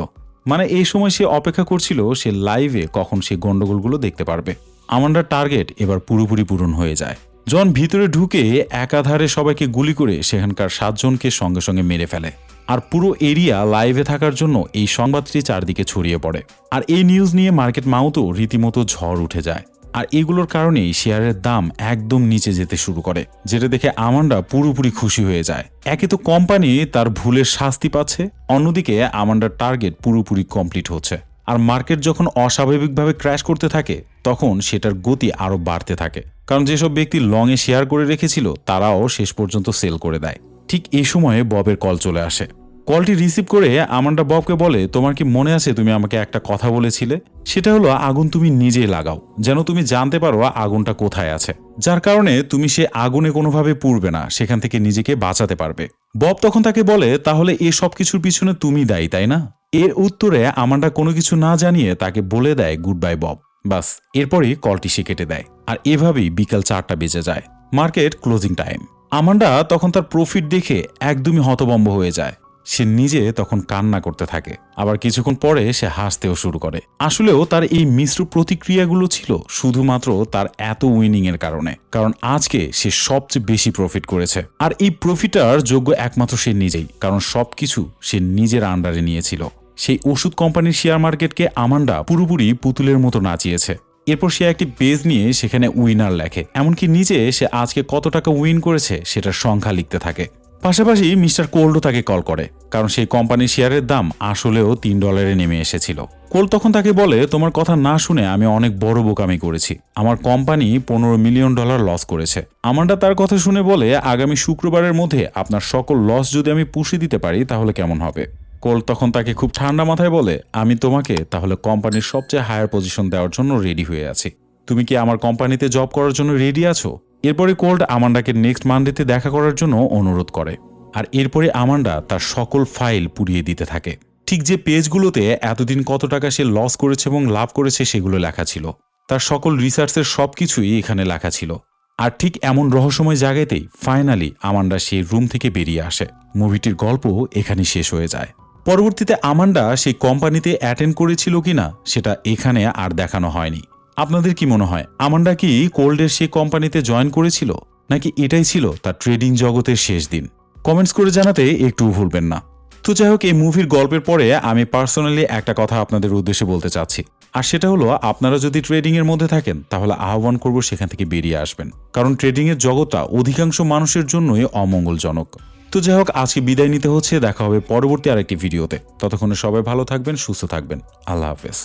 মানে এই সময় সে অপেক্ষা করছিল সে লাইভে কখন সে গন্ডগোলগুলো দেখতে পারবে। আমান্ডার টার্গেট এবার পুরোপুরি পূরণ হয়ে যায়। জন ভিতরে ঢুকে একাধারে সবাইকে গুলি করে সেখানকার 7 জনকে সঙ্গে সঙ্গে মেরে ফেলে। আর পুরো এরিয়া লাইভে থাকার জন্য এই সংবাদটি চারদিকে ছড়িয়ে পড়ে। আর এই নিউজ নিয়ে মার্কেট মাউথও রীতিমতো ঝড় উঠে যায়। আর এগুলোর কারণেই শেয়ারের দাম একদম নিচে যেতে শুরু করে, যেটা দেখে আমান্ডা পুরোপুরি খুশি হয়ে যায়। একে তো কোম্পানি তার ভুলের শাস্তি পাচ্ছে, অন্যদিকে আমান্ডার টার্গেট পুরোপুরি কমপ্লিট হচ্ছে। আর মার্কেট যখন অস্বাভাবিকভাবে ক্র্যাশ করতে থাকে তখন সেটার গতি আরও বাড়তে থাকে, কারণ যেসব ব্যক্তি লংয়ে শেয়ার করে রেখেছিল তারাও শেষ পর্যন্ত সেল করে দেয়। ঠিক এই সময়ে ববের কল চলে আসে। কলটি রিসিভ করে আমান্ডা ববকে বলে, তোমার কি মনে আছে তুমি আমাকে একটা কথা বলেছিলে? সেটা হলো আগুন তুমি নিজেই লাগাও, যেন তুমি জানতে পারো আগুনটা কোথায় আছে, যার কারণে তুমি সে আগুনে কোনোভাবে পুড়বে না, সেখান থেকে নিজেকে বাঁচাতে পারবে। বব তখন তাকে বলে, তাহলে এই সব কিছুর পিছনে তুমি দায়ী, তাই না? এর উত্তরে আমান্ডা কোনো কিছু না জানিয়ে তাকে বলে দেয় গুড বাই বব। বাস, এরপরই কলটি সে কেটে দেয়। আর এভাবেই বিকাল 4টা বেজে যায়, মার্কেট ক্লোজিং টাইম। আমান্ডা তখন তার প্রফিট দেখে একদমই হতভম্ব হয়ে যায়। সে নিজে তখন কান্না করতে থাকে, আবার কিছুক্ষণ পরে সে হাসতেও শুরু করে। আসলেও তার এই মিশ্র প্রতিক্রিয়াগুলো ছিল শুধুমাত্র তার এত উইনিং এর কারণে, কারণ আজকে সে সবচেয়ে বেশি প্রফিট করেছে। আর এই প্রফিটার যোগ্য একমাত্র সে নিজেই, কারণ সবকিছু সে নিজের আন্ডারে নিয়েছিল। সেই ওষুধ কোম্পানির শেয়ার মার্কেটকে আমান্ডা পুরোপুরি পুতুলের মতো নাচিয়েছে। এরপর সে একটি পেজ নিয়ে সেখানে উইনার লেখে, এমনকি নিচে সে আজকে কত টাকা উইন করেছে সেটার সংখ্যা লিখতে থাকে। পাশাপাশি মিস্টার কোল্ডও তাকে কল করে, কারণ সেই কোম্পানির শেয়ারের দাম আসলেও $3 নেমে এসেছিল। কোল্ড তখন তাকে বলে, তোমার কথা না শুনে আমি অনেক বড় বোকামি করেছি, আমার কোম্পানি $15 মিলিয়ন লস করেছে। আমান্ডা তার কথা শুনে বলে, আগামী শুক্রবারের মধ্যে আপনার সকল লস যদি আমি পুষিয়ে দিতে পারি তাহলে কেমন হবে? কোল্ড তখন তাকে খুব ঠান্ডা মাথায় বলে, আমি তোমাকে তাহলে কোম্পানির সবচেয়ে হায়ার পজিশন দেওয়ার জন্য রেডি হয়ে আছি, তুমি কি আমার কোম্পানিতে জব করার জন্য রেডি আছো? এরপরে কোল্ড আমান্ডাকে নেক্সট মানডেতে দেখা করার জন্য অনুরোধ করে। আর এরপরে আমান্ডা তার সকল ফাইল পুড়িয়ে দিতে থাকে। ঠিক যে পেজগুলোতে এতদিন কত টাকা সে লস করেছে এবং লাভ করেছে সেগুলো লেখা ছিল, তার সকল রিসার্চের সবকিছুই এখানে লেখা ছিল। আর ঠিক এমন রহস্যময় জায়গাতেই ফাইনালি আমান্ডা সেই রুম থেকে বেরিয়ে আসে। মুভিটির গল্প এখানে শেষ হয়ে যায়। পরবর্তীতে আমান্ডা সেই কোম্পানিতে অ্যাটেন্ড করেছিল কিনা সেটা এখানে আর দেখানো হয়নি। আপনাদের কি মনে হয়, আমান্ডা কি কোল্ডের সেই কোম্পানিতে জয়েন করেছিল, নাকি এটাই ছিল তার ট্রেডিং জগতের শেষ দিন? কমেন্টস করে জানাতে একটু ভুলবেন না। তো যাই হোক, এই মুভির গল্পের পরে আমি পার্সোনালি একটা কথা আপনাদের উদ্দেশ্যে বলতে চাচ্ছি, আর সেটা হলো আপনারা যদি ট্রেডিং এর মধ্যে থাকেন তাহলে আহ্বান করব সেখান থেকে বেরিয়ে আসবেন, কারণ ট্রেডিং এর জগৎটা অধিকাংশ মানুষের জন্যই অমঙ্গলজনক। তো যাই হোক, আজকে বিদায় নিতে হচ্ছে, দেখা হবে পরবর্তী আরেকটি ভিডিওতে। ততক্ষণে সবাই ভালো থাকবেন, সুস্থ থাকবেন। আল্লাহ হাফেজ।